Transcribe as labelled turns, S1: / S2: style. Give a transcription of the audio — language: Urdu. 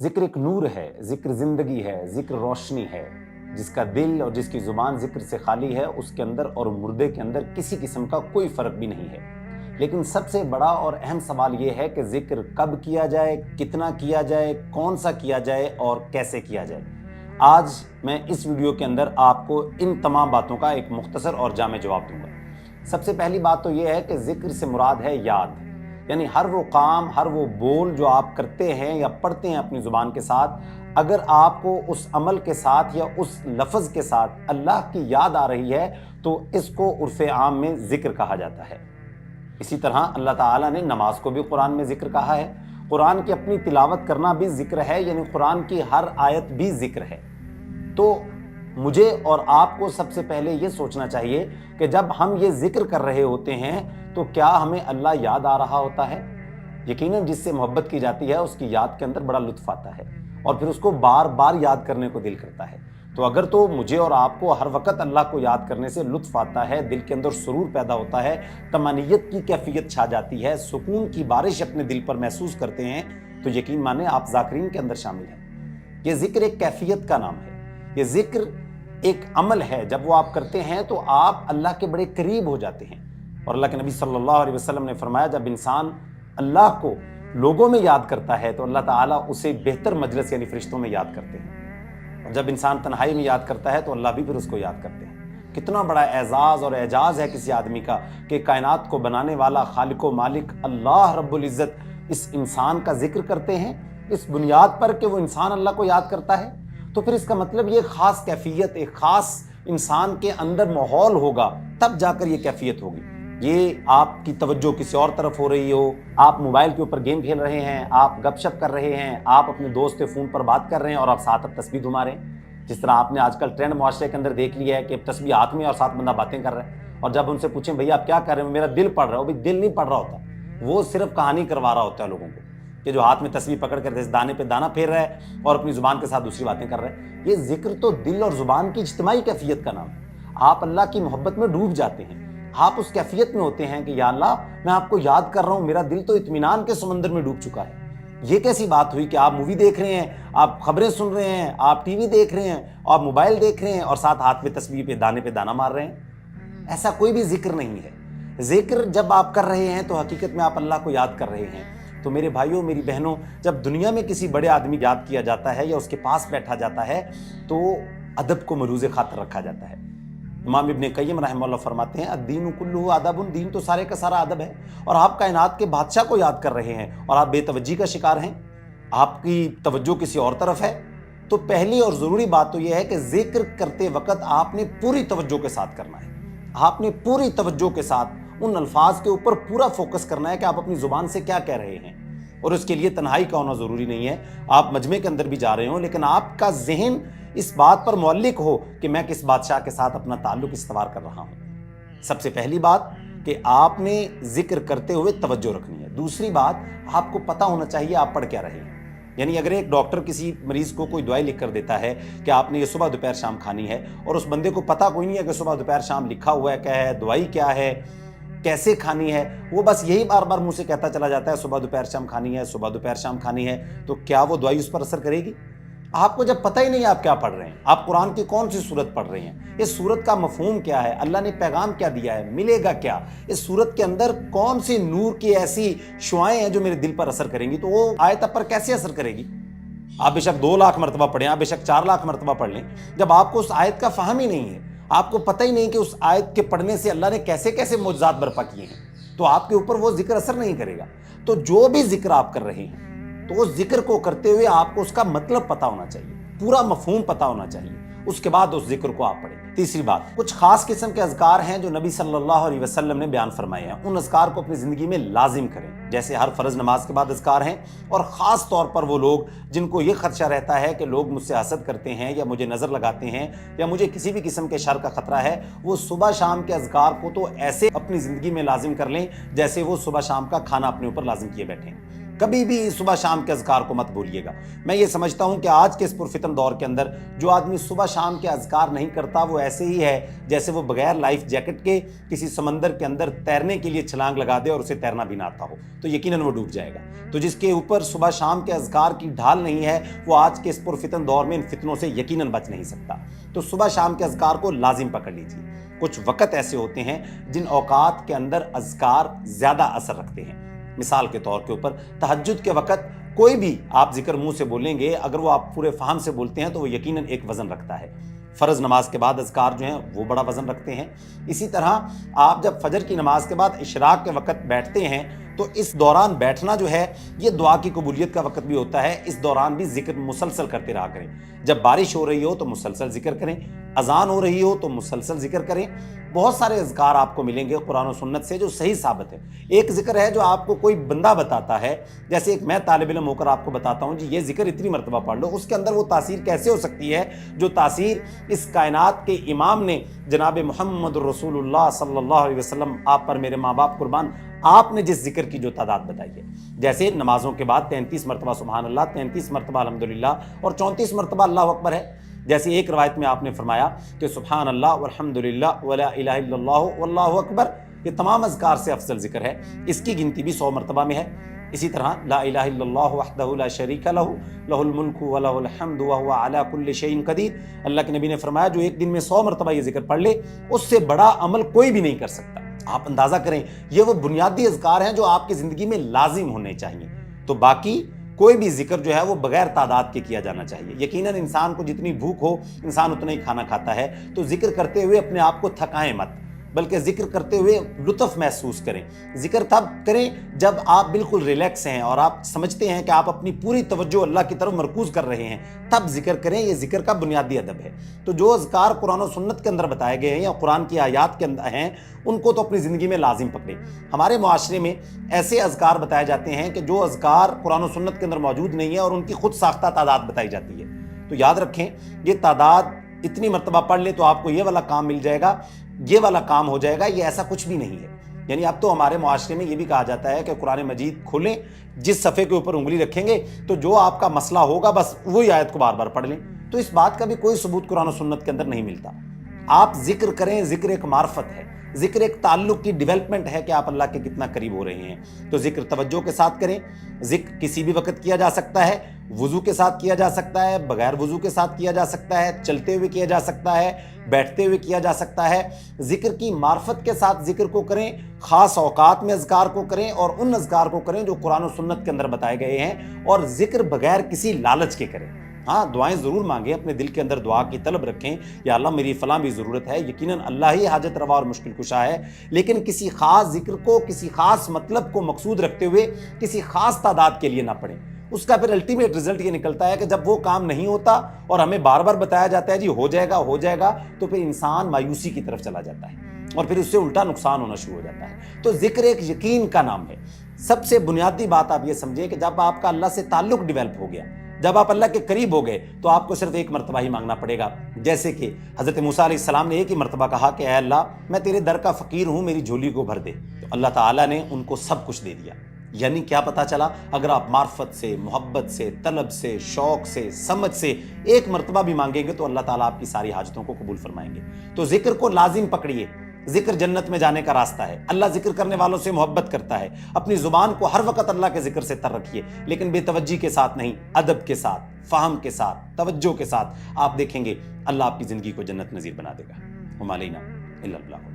S1: ذکر ایک نور ہے، ذکر زندگی ہے، ذکر روشنی ہے۔ جس کا دل اور جس کی زبان ذکر سے خالی ہے، اس کے اندر اور مردے کے اندر کسی قسم کا کوئی فرق بھی نہیں ہے۔ لیکن سب سے بڑا اور اہم سوال یہ ہے کہ ذکر کب کیا جائے، کتنا کیا جائے، کون سا کیا جائے اور کیسے کیا جائے۔ آج میں اس ویڈیو کے اندر آپ کو ان تمام باتوں کا ایک مختصر اور جامع جواب دوں گا۔ سب سے پہلی بات تو یہ ہے کہ ذکر سے مراد ہے یاد، یعنی ہر وہ کام، ہر وہ بول جو آپ کرتے ہیں یا پڑھتے ہیں اپنی زبان کے ساتھ، اگر آپ کو اس عمل کے ساتھ یا اس لفظ کے ساتھ اللہ کی یاد آ رہی ہے تو اس کو عرف عام میں ذکر کہا جاتا ہے۔ اسی طرح اللہ تعالیٰ نے نماز کو بھی قرآن میں ذکر کہا ہے۔ قرآن کی اپنی تلاوت کرنا بھی ذکر ہے، یعنی قرآن کی ہر آیت بھی ذکر ہے۔ تو مجھے اور آپ کو سب سے پہلے یہ سوچنا چاہیے کہ جب ہم یہ ذکر کر رہے ہوتے ہیں تو کیا ہمیں اللہ یاد آ رہا ہوتا ہے؟ یقیناً جس سے محبت کی جاتی ہے اس کی یاد کے اندر بڑا لطف آتا ہے اور پھر اس کو بار بار یاد کرنے کو دل کرتا ہے۔ تو اگر تو مجھے اور آپ کو ہر وقت اللہ کو یاد کرنے سے لطف آتا ہے، دل کے اندر سرور پیدا ہوتا ہے، طمانینت کی کیفیت چھا جاتی ہے، سکون کی بارش اپنے دل پر محسوس کرتے ہیں، تو یقین مانیں آپ ذاکرین کے اندر شامل ہیں۔ یہ ذکر ایک کیفیت کا نام ہے، یہ ذکر ایک عمل ہے۔ جب وہ آپ کرتے ہیں تو آپ اللہ کے بڑے قریب ہو جاتے ہیں۔ اور اللہ کے نبی صلی اللہ علیہ وسلم نے فرمایا، جب انسان اللہ کو لوگوں میں یاد کرتا ہے تو اللہ تعالیٰ اسے بہتر مجلس یعنی فرشتوں میں یاد کرتے ہیں، اور جب انسان تنہائی میں یاد کرتا ہے تو اللہ بھی پھر اس کو یاد کرتے ہیں۔ کتنا بڑا اعزاز اور اعجاز ہے کسی آدمی کا کہ کائنات کو بنانے والا خالق و مالک اللہ رب العزت اس انسان کا ذکر کرتے ہیں، اس بنیاد پر کہ وہ انسان اللہ کو یاد کرتا ہے۔ تو پھر اس کا مطلب یہ خاص کیفیت، ایک خاص انسان کے اندر ماحول ہوگا، تب جا کر یہ کیفیت ہوگی۔ یہ آپ کی توجہ کسی اور طرف ہو رہی ہو، آپ موبائل کے اوپر گیم کھیل رہے ہیں، آپ گپ شپ کر رہے ہیں، آپ اپنے دوست سے فون پر بات کر رہے ہیں اور آپ ساتھ اب تسبیح دھما رہے ہیں۔ جس طرح آپ نے آج کل ٹرینڈ معاشرے کے اندر دیکھ لیا ہے کہ اب تسبیح ہاتھ میں اور ساتھ بندہ باتیں کر رہا ہے، اور جب ان سے پوچھیں بھئی آپ کیا کر رہے ہیں، میرا دل پڑھ رہا ہے، وہ بھی دل نہیں پڑھ رہا ہوتا، وہ صرف کہانی کروا رہا ہوتا ہے لوگوں کو، کہ جو ہاتھ میں تسبیح پکڑ کر دانے پہ دانا پھیر رہا ہے اور اپنی زبان کے ساتھ دوسری باتیں کر رہا ہے۔ یہ ذکر تو دل اور زبان کی اجتماعی کیفیت کا نام ہے۔ آپ اللہ کی محبت میں ڈوب جاتے ہیں، آپ اس کیفیت میں ہوتے ہیں کہ یا اللہ میں آپ کو یاد کر رہا ہوں، میرا دل تو اطمینان کے سمندر میں ڈوب چکا ہے۔ یہ کیسی بات ہوئی کہ آپ مووی دیکھ رہے ہیں، آپ خبریں سن رہے ہیں، آپ ٹی وی دیکھ رہے ہیں، آپ موبائل دیکھ رہے ہیں اور ساتھ ہاتھ میں تسبیح پہ دانا مار رہے ہیں؟ ایسا کوئی بھی ذکر نہیں ہے۔ ذکر جب آپ کر رہے ہیں تو حقیقت میں آپ اللہ کو یاد کر رہے ہیں۔ تو میرے بھائیوں، میری بہنوں، جب دنیا میں کسی بڑے آدمی یاد کیا جاتا ہے یا اس کے پاس بیٹھا جاتا ہے تو ادب کو ملوز خاطر رکھا جاتا ہے۔ امام ابن قیم رحمہ اللہ فرماتے ہیں، الدین کلہ ادب، دین تو سارے کا سارا ادب ہے، اور آپ کائنات کے بادشاہ کو یاد کر رہے ہیں اور آپ بے توجہی کا شکار ہیں، آپ کی توجہ کسی اور طرف ہے۔ تو پہلی اور ضروری بات تو یہ ہے کہ ذکر کرتے وقت آپ نے پوری توجہ کے ساتھ کرنا ہے، آپ نے پوری توجہ کے ساتھ ان الفاظ کے اوپر پورا فوکس کرنا ہے کہ آپ اپنی زبان سے کیا کہہ رہے ہیں۔ اور اس کے لیے تنہائی کا ہونا ضروری نہیں ہے، آپ مجمع کے اندر بھی جا رہے ہوں لیکن آپ کا ذہن اس بات پر معلق ہو کہ میں کس بادشاہ کے ساتھ اپنا تعلق استوار کر رہا ہوں۔ سب سے پہلی بات کہ آپ نے ذکر کرتے ہوئے توجہ رکھنی ہے۔ دوسری بات، آپ کو پتہ ہونا چاہیے آپ پڑھ کیا رہے ہیں۔ یعنی اگر ایک ڈاکٹر کسی مریض کو کوئی دوائی لکھ کر دیتا ہے کہ آپ نے یہ صبح دوپہر شام کھانی ہے، اور اس بندے کو پتہ کوئی نہیں ہے کہ صبح دوپہر شام لکھا ہوا ہے کیا ہے، دوائی کیا ہے، کیسے کھانی ہے، وہ بس یہی بار بار منہ سے کہتا چلا جاتا ہے صبح دوپہر شام کھانی ہے، صبح دوپہر شام کھانی ہے، تو کیا وہ دوائی اس پر اثر کرے گی؟ آپ کو جب پتہ ہی نہیں آپ کیا پڑھ رہے ہیں، آپ قرآن کی کون سی سورت پڑھ رہے ہیں، اس سورت کا مفہوم کیا ہے، اللہ نے پیغام کیا دیا ہے، ملے گا کیا، اس سورت کے اندر کون سی نور کی ایسی شعائیں ہیں جو میرے دل پر اثر کریں گی، تو وہ آیت پر کیسے اثر کرے گی؟ آپ بے شک 2 لاکھ مرتبہ پڑھیں، آپ بے شک 4 لاکھ مرتبہ پڑھ لیں، جب آپ کو اس آیت کا فہم ہی نہیں ہے، آپ کو پتہ ہی نہیں کہ اس آیت کے پڑھنے سے اللہ نے کیسے کیسے معجزات برپا کیے ہیں، تو آپ کے اوپر وہ ذکر اثر نہیں کرے گا۔ تو جو بھی ذکر آپ کر رہے ہیں تو اس ذکر کو کرتے ہوئے آپ کو اس کا مطلب پتہ ہونا چاہیے، پورا مفہوم پتہ ہونا چاہیے، اس کے بعد اس ذکر کو آپ پڑھیں۔ تیسری بات، کچھ خاص قسم کے اذکار ہیں جو نبی صلی اللہ علیہ وسلم نے بیان فرمائے ہیں، ان اذکار کو اپنی زندگی میں لازم کریں، جیسے ہر فرض نماز کے بعد اذکار ہیں، اور خاص طور پر وہ لوگ جن کو یہ خدشہ رہتا ہے کہ لوگ مجھ سے حسد کرتے ہیں یا مجھے نظر لگاتے ہیں یا مجھے کسی بھی قسم کے شر کا خطرہ ہے، وہ صبح شام کے اذکار کو تو ایسے اپنی زندگی میں لازم کر لیں جیسے وہ صبح شام کا کھانا اپنے اوپر لازم کیے بیٹھے ہیں۔ کبھی بھی صبح شام کے اذکار کو مت بھولیے گا۔ میں یہ سمجھتا ہوں کہ آج کے اس پرفتن دور کے اندر جو آدمی صبح شام کے اذکار نہیں کرتا وہ ایسے ہی ہے جیسے وہ بغیر لائف جیکٹ کے کسی سمندر کے اندر تیرنے کے لیے چھلانگ لگا دے اور اسے تیرنا بھی نہ آتا ہو، تو یقیناً وہ ڈوب جائے گا۔ تو جس کے اوپر صبح شام کے اذکار کی ڈھال نہیں ہے وہ آج کے اس پرفتن دور میں ان فتنوں سے یقیناً بچ نہیں سکتا۔ تو صبح شام کے اذکار کو لازم پکڑ لیجیے۔ کچھ وقت ایسے ہوتے ہیں جن اوقات کے اندر اذکار زیادہ اثر رکھتے ہیں۔ مثال کے طور کے اوپر تہجد کے وقت کوئی بھی آپ ذکر منہ سے بولیں گے، اگر وہ آپ پورے فہم سے بولتے ہیں تو وہ یقیناً ایک وزن رکھتا ہے۔ فرض نماز کے بعد اذکار جو ہیں وہ بڑا وزن رکھتے ہیں۔ اسی طرح آپ جب فجر کی نماز کے بعد اشراق کے وقت بیٹھتے ہیں تو اس دوران بیٹھنا جو ہے یہ دعا کی قبولیت کا وقت بھی ہوتا ہے۔ اس دوران بھی ذکر مسلسل کرتے رہا کریں۔ جب بارش ہو رہی ہو تو مسلسل ذکر کریں، اذان ہو رہی ہو تو مسلسل ذکر کریں۔ بہت سارے اذکار آپ کو ملیں گے قرآن و سنت سے جو صحیح ثابت ہے۔ ایک ذکر ہے جو آپ کو کوئی بندہ بتاتا ہے، جیسے ایک میں طالب علم ہو کر آپ کو بتاتا ہوں جی یہ ذکر اتنی مرتبہ پڑھ لو، اس کے اندر وہ تاثیر کیسے ہو سکتی ہے جو تاثیر اس کائنات کے امام نے جناب محمد رسول اللہ صلی اللہ علیہ وسلم، آپ پر میرے ماں باپ قربان، آپ نے جس ذکر کی جو تعداد بتائی ہے، جیسے نمازوں کے بعد 33 مرتبہ سبحان اللہ، 33 مرتبہ الحمدللہ اور 34 مرتبہ اللہ اکبر ہے۔ جیسے ایک روایت میں آپ نے فرمایا کہ سبحان اللہ والحمدللہ ولا الہ الا اللہ واللہ اکبر، یہ تمام اذکار سے افضل ذکر ہے، اس کی گنتی بھی 100 مرتبہ میں ہے۔ اسی طرح لا الہ الا اللہ وحدہ لا شریک لہ لہ الملک ولہ الحمد وہو علی کل شیء قدیر، اللہ کے نبی نے فرمایا جو ایک دن میں 100 مرتبہ یہ ذکر پڑھ لے اس سے بڑا عمل کوئی بھی نہیں کر سکتا۔ آپ اندازہ کریں یہ وہ بنیادی اذکار ہیں جو آپ کی زندگی میں لازم ہونے چاہیے۔ تو باقی کوئی بھی ذکر جو ہے وہ بغیر تعداد کے کیا جانا چاہیے۔ یقیناً انسان کو جتنی بھوک ہو انسان اتنا ہی کھانا کھاتا ہے، تو ذکر کرتے ہوئے اپنے آپ کو تھکائیں مت، بلکہ ذکر کرتے ہوئے لطف محسوس کریں۔ ذکر تب کریں جب آپ بالکل ریلیکس ہیں اور آپ سمجھتے ہیں کہ آپ اپنی پوری توجہ اللہ کی طرف مرکوز کر رہے ہیں، تب ذکر کریں۔ یہ ذکر کا بنیادی ادب ہے۔ تو جو اذکار قرآن و سنت کے اندر بتائے گئے ہیں یا قرآن کی آیات کے اندر ہیں ان کو تو اپنی زندگی میں لازم پکڑیں۔ ہمارے معاشرے میں ایسے اذکار بتائے جاتے ہیں کہ جو اذکار قرآن و سنت کے اندر موجود نہیں ہے اور ان کی خود ساختہ تعداد بتائی جاتی ہے۔ تو یاد رکھیں یہ تعداد اتنی مرتبہ پڑھ لیں تو آپ کو یہ والا کام مل جائے گا، یہ والا کام ہو جائے گا، یہ ایسا کچھ بھی نہیں ہے۔ یعنی اب تو ہمارے معاشرے میں یہ بھی کہا جاتا ہے کہ قرآن مجید کھولیں، جس صفحے کے اوپر انگلی رکھیں گے تو جو آپ کا مسئلہ ہوگا بس وہی آیت کو بار بار پڑھ لیں۔ تو اس بات کا بھی کوئی ثبوت قرآن و سنت کے اندر نہیں ملتا۔ آپ ذکر کریں، ذکر ایک معرفت ہے، ذکر ایک تعلق کی ڈیولپمنٹ ہے کہ آپ اللہ کے کتنا قریب ہو رہے ہیں۔ تو ذکر توجہ کے ساتھ کریں۔ ذکر کسی بھی وقت کیا جا سکتا ہے، وضو کے ساتھ کیا جا سکتا ہے، بغیر وضو کے ساتھ کیا جا سکتا ہے، چلتے ہوئے کیا جا سکتا ہے، بیٹھتے ہوئے کیا جا سکتا ہے۔ ذکر کی معرفت کے ساتھ ذکر کو کریں، خاص اوقات میں اذکار کو کریں اور ان اذکار کو کریں جو قرآن و سنت کے اندر بتائے گئے ہیں، اور ذکر بغیر کسی لالچ کے کریں۔ ہاں دعائیں ضرور مانگیں، اپنے دل کے اندر دعا کی طلب رکھیں، یا اللہ میری فلاں بھی ضرورت ہے، یقیناً اللہ ہی حاجت روا اور مشکل کشا ہے، لیکن کسی خاص ذکر کو کسی خاص مطلب کو مقصود رکھتے ہوئے کسی خاص تعداد کے لیے نہ پڑھیں۔ اس کا پھر الٹیمیٹ رزلٹ یہ نکلتا ہے کہ جب وہ کام نہیں ہوتا اور ہمیں بار بار بتایا جاتا ہے جی ہو جائے گا ہو جائے گا، تو پھر انسان مایوسی کی طرف چلا جاتا ہے اور پھر اس سے الٹا نقصان ہونا شروع ہو جاتا ہے۔ تو ذکر ایک یقین کا نام ہے۔ سب سے بنیادی بات آپ یہ سمجھیں کہ جب آپ کا اللہ سے تعلق ڈیولپ ہو گیا، جب آپ اللہ کے قریب ہو گئے، تو آپ کو صرف ایک مرتبہ ہی مانگنا پڑے گا۔ جیسے کہ حضرت موسیٰ علیہ السلام نے ایک ہی مرتبہ کہا کہ اے اللہ میں تیرے در کا فقیر ہوں، میری جھولی کو بھر دے، تو اللہ تعالیٰ نے ان کو سب کچھ دے دیا۔ یعنی کیا پتہ چلا، اگر آپ معرفت سے، محبت سے، طلب سے، شوق سے، سمجھ سے ایک مرتبہ بھی مانگیں گے تو اللہ تعالیٰ آپ کی ساری حاجتوں کو قبول فرمائیں گے۔ تو ذکر کو لازم پکڑیے، ذکر جنت میں جانے کا راستہ ہے۔ اللہ ذکر کرنے والوں سے محبت کرتا ہے۔ اپنی زبان کو ہر وقت اللہ کے ذکر سے تر رکھیے، لیکن بے توجہی کے ساتھ نہیں، ادب کے ساتھ، فہم کے ساتھ، توجہ کے ساتھ۔ آپ دیکھیں گے اللہ آپ کی زندگی کو جنت نظیر بنا دے گا۔ وما علینا الا البلاغ۔